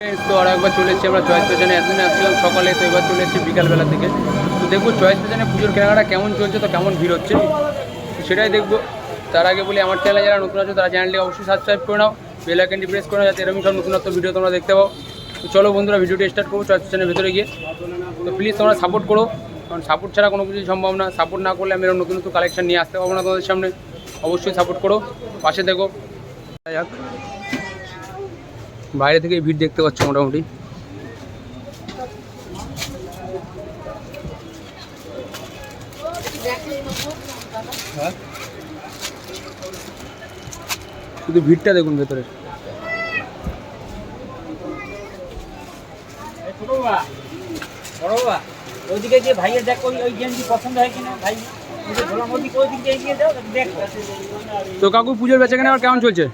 তো আর একবার চলে এসেছি আমরা চয়েস ফ্যাশনে। এতদিন আসছিলাম সকালে, তো এবার চলে এসেছি বিকালবেলার দিকে। তো দেখবো চয়েস ফ্যাশনে পুজোর কেনাকাটা কেমন চলছে, তো কেমন ভিড় হচ্ছে সেটাই দেখবো। তার আগে বলি, আমার চ্যানেলে যারা নতুন আছে তারা চ্যানেলটি অবশ্যই সাবস্ক্রাইব করে নাও, বেল আইকনটি প্রেস করে নাও, যাতে এরকম সব নতুনত্ব ভিডিও তোমরা দেখতে পাও। তো চলো বন্ধুরা, ভিডিওটি স্টার্ট করবো চয়েস ফ্যাশনের ভেতরে গিয়ে। তো প্লিজ তোমরা সাপোর্ট করো, কারণ সাপোর্ট ছাড়া কোনো কিছুই সম্ভব না। সাপোর্ট না করলে আমি এরকম নতুন নতুন কালেকশন নিয়ে আসতে পারবো না তোমাদের সামনে। অবশ্যই সাপোর্ট করো, পাশে দেখো। যাক, বাইরে থেকে ভিড় দেখতে পাচ্ছ মোটামুটি। শুধু ভিড়টা দেখুন ভেতরে। ওইদিকে যে ভাইয়ের দেখো ওই গেঞ্জি পছন্দ হয় কিনা ভাই, তো কাকু, পুজোর বেচাকেনা আর কেমন চলছে?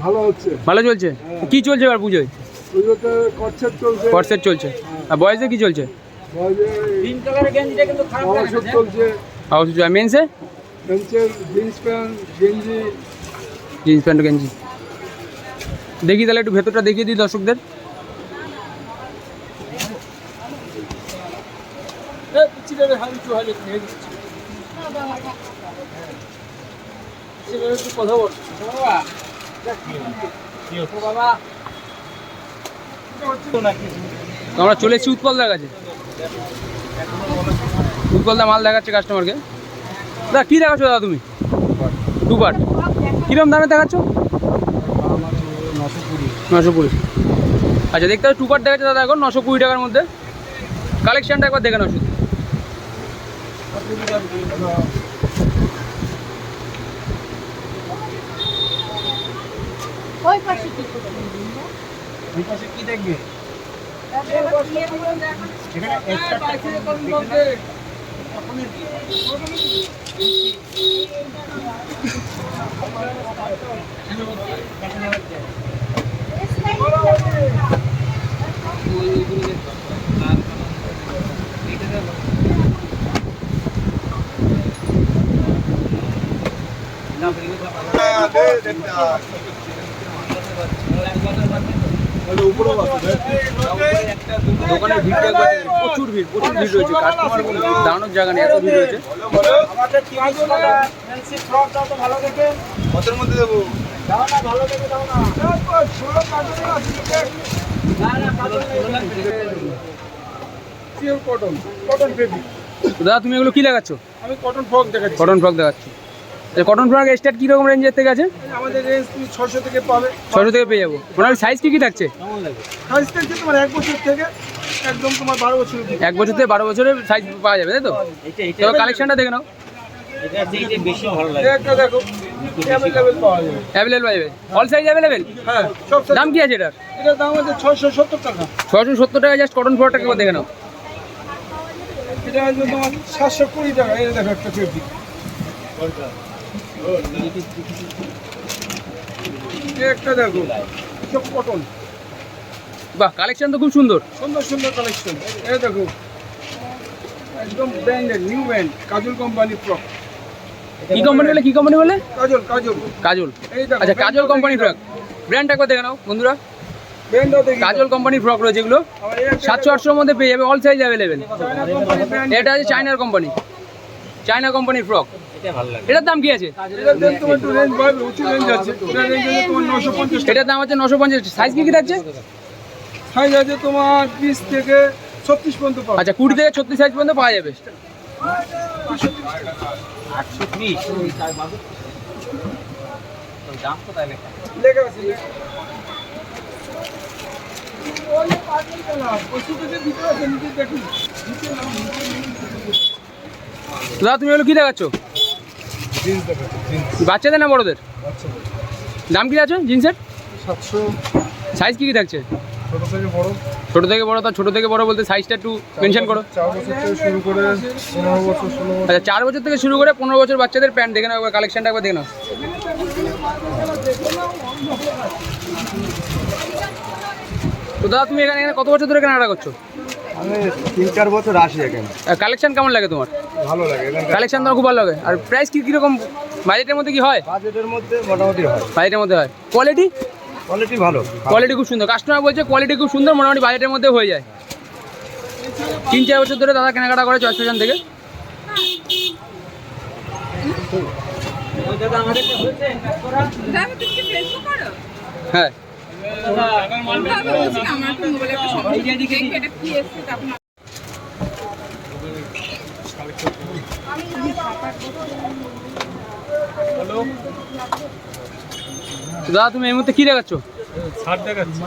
ভালো হচ্ছে। ভালো চলছে। কি চলছে এবার পুজোয়? পুজোতে কটসেট চলছে। কটসেট চলছে। আর বয়েজে কি চলছে? গ্রিন কালারের গেঞ্জিটা কিন্তু খারাপ লাগে না। চলছে। আর মেন্সে? পেন্সিল, জিন্স প্যান্ট, গেঞ্জি। জিন্স প্যান্ট গেঞ্জি দেখি, তাহলে একটু ভেতরটা দেখিয়ে দিই দর্শকদের। কথা বল বাবা। তো আমরা চলে এসেছি উৎপলদার কাছে। উৎপলদা মাল দেখাচ্ছে কাস্টমারকে। দাদা কী দেখাচ্ছ দাদা তুমি? টু পার্ট কীরকম দামে দেখাচ্ছ? 920। আচ্ছা, দেখতে হবে টু পার্ট দেখাচ্ছে দাদা এখন 920 টাকার মধ্যে। কালেকশানটা একবার দেখে নাও শুধু। কি দেখবে? দোকানের ভিড়টা একবার দেখেন, প্রচুর ভিড় রয়েছে। কাস্টমার দাঁড়ানোর জায়গা নেই, এত ভিড় রয়েছে। কতের মধ্যে দেবো? দাদা তুমি এগুলো কি দেখাচ্ছ? আমি কটন ফ্রক দেখাচ্ছি। কটন ফ্রক দেখাচ্ছ। কটন ফ্রক স্টার্ট কীরকম রেঞ্জের থেকে আছে? আমাদের রেঞ্জ তুমি 600 থেকে পাবে। 600 থেকে পেয়ে যাবো। মোটামুটি সাইজ কী থাকছে? সাইজ থাকছে তোমার 1 বছর থেকে একদম তোমার 12 বছর। 1 বছর থেকে 12 বছরের সাইজ পাওয়া যাবে, তাই তো? এবার কালেকশনটা দেখে নাও। বেশি ভালো লাগে। একটা দেখো, অ্যাভেলেবেল পাওয়া যাবে। অ্যাভেলেবেল পাওয়া যাবে, অল সাইজ অ্যাভেলেবেল। হ্যাঁ, সব সাইজ। দাম কি আছে এটার? এটার দাম আছে 670 টাকা। 670 টাকা জাস্ট কটন ফ্রকটাকে একবার দেখে নাও। এটা আসবে তোমার 720 টাকা। এই দেখো একটা ফেব্রিক। একটা দেখো, সব কটন। বাহ, কালেকশন তো খুব সুন্দর। সুন্দর সুন্দর কালেকশন। এই দেখো, একদম ব্র্যান্ডেড, নিউ ব্র্যান্ড, কাজল কোম্পানি ফ্রক। কি কোম্পানি বলে? কি কোম্পানি বলে? কাজল কাজল কাজল। এই দেখো, আচ্ছা, কাজল কোম্পানি ফ্রক। ব্র্যান্ড একবার দেখে নাও বন্ধুরা। ব্র্যান্ডও দেখি। কাজল কোম্পানির ফ্রক রয়েছে এগুলো। 700-800 মধ্যে পেয়ে যাবে, অল সাইজ অ্যাভেলেবেল। এটা আছে চায়নার কোম্পানি, চায়না কোম্পানির ফ্রক। এটার দাম কি আছে? এটার দাম তোমার একটু রেঞ্জ বাড়বে, উঁচু রেঞ্জ আছে। এটার রেঞ্জ আছে তোমার 950 টাকা। এটার দাম আছে 950। সাইজ কি থাকছে? সাইজ আছে তোমার 20 থেকে 36 পর্যন্ত পাবে। আচ্ছা, 20 থেকে 36 সাইজ পর্যন্ত পাওয়া যাবে। 830 দাম তো তাই লেখা লেখা আছে। ওই পাঁচজন না, 25 থেকে ভিতরে আছে, নিচে দেখুন। নিচে নাম। দাদা তুমি এগুলো কি দেখাচ্ছ? জিন্স দেখাচ্ছি, জিন্স। বাচ্চাদের না বড়দের? বাচ্চাদের। দাম কি আছে জিন্সের? 700। সাইজ কি থাকছে? ছোট থেকে বড়। ছোট থেকে বড়। তার ছোট থেকে বড় বলতে সাইজটা একটু মেনশন করো। 4 বছর থেকে শুরু করে 15 বছর, 16 বছর। আচ্ছা, 4 বছর থেকে শুরু করে 15 বছর বাচ্চাদের প্যান্ট দেখে নাও। একবার কালেকশনটা একবার দেখে নাও। তো দাদা তুমি এখানে কত বছর ধরে কেনাকাটা করছো? আমি 3-4 বছর আসি এখানে। কালেকশন কেমন লাগে তোমার? ভালো লাগে এখানে। কালেকশন তোমার খুব ভালো লাগে। আর প্রাইস কি কীরকম? বাজেটের মধ্যে কি হয়? বাজেটের মধ্যে মোটামুটি হয়। বাজেটের মধ্যে হয়। কোয়ালিটি? কোয়ালিটি ভালো। কোয়ালিটি খুব সুন্দর, কাস্টমার বলছে কোয়ালিটি খুব সুন্দর, মোটামুটি বাজেটের মধ্যে হয়ে যায়। 3-4 বছর ধরে দাদা কেনাকাটা করে চয়েস ফ্যাশন থেকে। দাদা আমাদের তো হয়েছে কাজ করা। হ্যাঁ তো দাদা তুমি এই মুহূর্তে কি দেখাচ্ছ? শার্ট দেখাচ্ছি,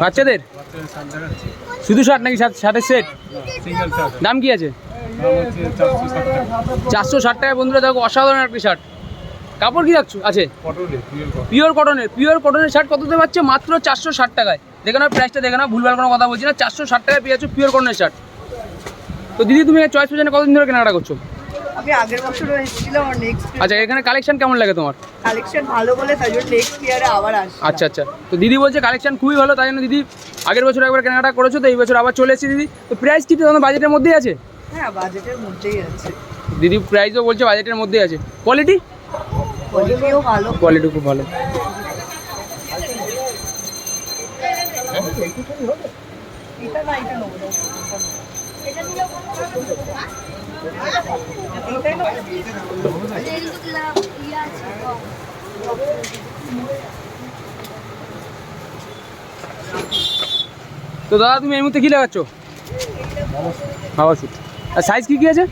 বাচ্চাদের বাচ্চাদের শার্ট দেখাচ্ছি, শুধু শার্ট নাকি শার্টের সেট? সিঙ্গেল শার্ট, দাম কি আছে? দাম হচ্ছে 460 টাকা। 460 টাকায় বন্ধুরা দেখো, অসাধারণ একটি শার্ট। কাপড় কি রাখছো আছে? কটনে, পিওর কটনের শার্ট কততে পাচ্ছে? মাত্র 460 টাকায়। দেখে নাও প্রাইসটা, দেখে নাও, ভুলভাল কোনো কথা বলছি না। 460 টাকায় পেয়ে যাচ্ছ পিওর কটনের শার্ট। তো দিদি তুমি চয়েস ফ্যাশনে কতদিন ধরে কেনাকাটা করছো? আমি আগের বছরও এসেছিলাম, আর নেক্সট আচ্ছা, এখানে কালেকশন কেমন লাগে তোমার? কালেকশন ভালো বলে তাই জন্য নেক্সট ইয়ারে আবার আসছি। আচ্ছা, তো দিদি বলছে কালেকশন খুবই ভালো, তাই জন্য দিদি আগের বছর একবার কেনাকাটা করেছো, তো এই বছর আবার চলে এসেছি দিদি। তো প্রাইস কি তোমার বাজেটের মধ্যেই আছে? হ্যাঁ, বাজেটের মধ্যেই আছে। দিদি প্রাইসও বলছে বাজেটের মধ্যেই আছে। কোয়ালিটিও ভালো। কোয়ালিটি খুব ভালো। এটা না, এটা নেবো না। তো দাদা তুমি এই মুহূর্তে কি লাগাচ্ছ? বাবা শুট। আর সাইজ কি কি আছে?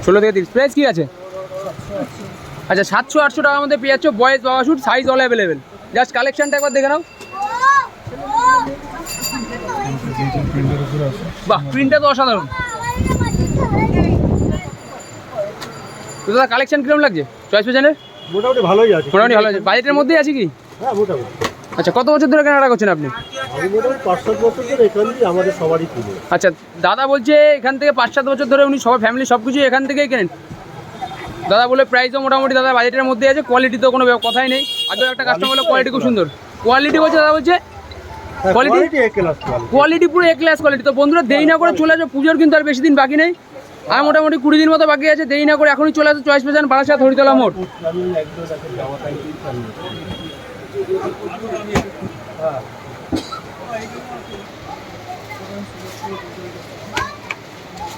16 থেকে 30। প্রাইস কি আছে? আচ্ছা, 700-800 টাকার মধ্যে পেয়ে যাচ্ছ বয়েজ বাবা shoot, size all available. Just কালেকশনটা একবার দেখে নাও। বাহ, প্রিন্টটা তো অসাধারণ। তো দাদা কালেকশন কিরকম লাগছে চয়েস ফ্যাশনের? মোটামুটি ভালোই আছে। মোটামুটি ভালো আছে, বাজেটের মধ্যেই আছে কি? হ্যাঁ, মোটামুটি। আচ্ছা, কত বছর ধরে কেনাকাটা করছেন আপনি? আমি মোটামুটি 5-7 বছর ধরে এখান দিয়ে আমাদের সবারই কিনে। আচ্ছা, দাদা বলছে এখান থেকে 5-7 বছর ধরে উনি সবাই ফ্যামিলি সব কিছু এখান থেকেই কেনেন। দাদা বলে প্রাইসও মোটামুটি দাদা বাজেটের মধ্যে আছে, কোয়ালিটি তো কোনো কথাই নেই। আগেও একটা কাস্টমার বলে কোয়ালিটি খুব সুন্দর। কোয়ালিটি বলছে দাদা বলছে কোয়ালিটি পুরো এ ক্লাস কোয়ালিটি। তো বন্ধুরা দেরি না করে চলে আসো, পুজোর কিন্তু আর বেশি দিন বাকি নেই, আর মোটামুটি 20 দিন মতো বাকি আছে। দেরি না করে এখনই চলে আসো চয়েস ফ্যাশন, বারাসাত হরিতলা মোড়।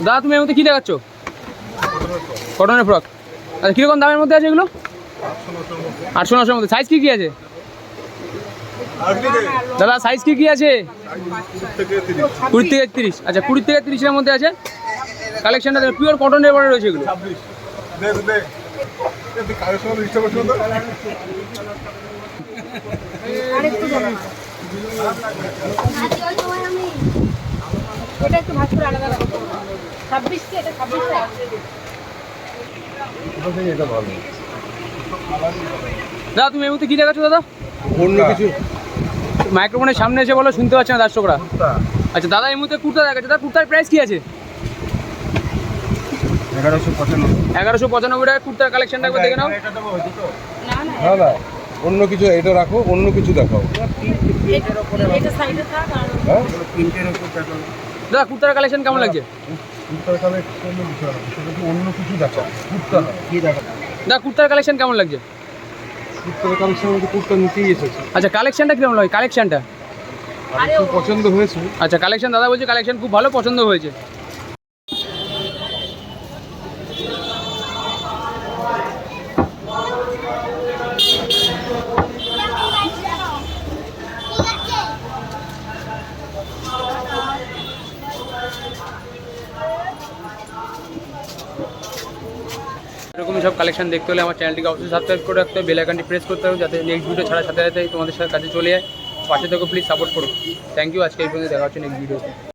দাদা তুমি এর মধ্যে কি দেখাচ্ছ? কটনের ফ্রক। আচ্ছা, কীরকম দামের মধ্যে আছে এগুলো? 800-900 মধ্যে। সাইজ কি কি আছে দাদা? সাইজ কি কি আছে? 20 থেকে 30। আচ্ছা, 20 থেকে 30-এর মধ্যে আছে কালেকশনটা। পিওর কটনের পরে রয়েছে এগুলো। ওটা একটু ভাগ করে আলাদা রাখো। 26 কে, এটা 26 টাকা। এটা ভালো। দাদা তুমি এই মুহূর্তে কি দেখাচ্ছ দাদা? অন্য কিছু মাইক্রোফোনের সামনে এসে বলো, শুনতে পাচ্ছে না দর্শকরা। আচ্ছা দাদা এই মুহূর্তে কুর্তা দেখাচ্ছে, দাদা কুর্তার প্রাইস কি আছে? 1195 টাকা কুর্তার কালেকশনটা একবার দেখে নাও। না না, অন্য কিছু এটা রাখো, অন্য কিছু দেখাও। এটা সাইডে থাক আর হ্যাঁ, দাদা কুর্তার কালেকশন কেমন লাগছে? অন্য কিছু দেখাও। কি দেখাও? দাদা কুর্তার কালেকশন কেমন লাগছে? কুর্তা নিতেই এসেছে। আচ্ছা, কালেকশনটা কিরকম লাগে? কালেকশনটা খুব পছন্দ হয়েছে। আচ্ছা, কালেকশন দাদা বলছে কালেকশন খুব ভালো, পছন্দ হয়েছে। এরকমই সব কালেকশন দেখতে হলে আমার চ্যানেলটিকে অবশ্যই সাবস্ক্রাইব করে রাখতে হবে, বেল আইকনটি প্রেস করতে হবে, যাতে নেক্সট ভিডিও ছাড়ার সাথে সাথে তোমাদের সাথে কাছে চলে যায়। পাশে থেকে প্লিজ সাপোর্ট করো। Thank you. আজকে এই পর্যন্ত দেখা হচ্ছে নেক্সট ভিডিওতে।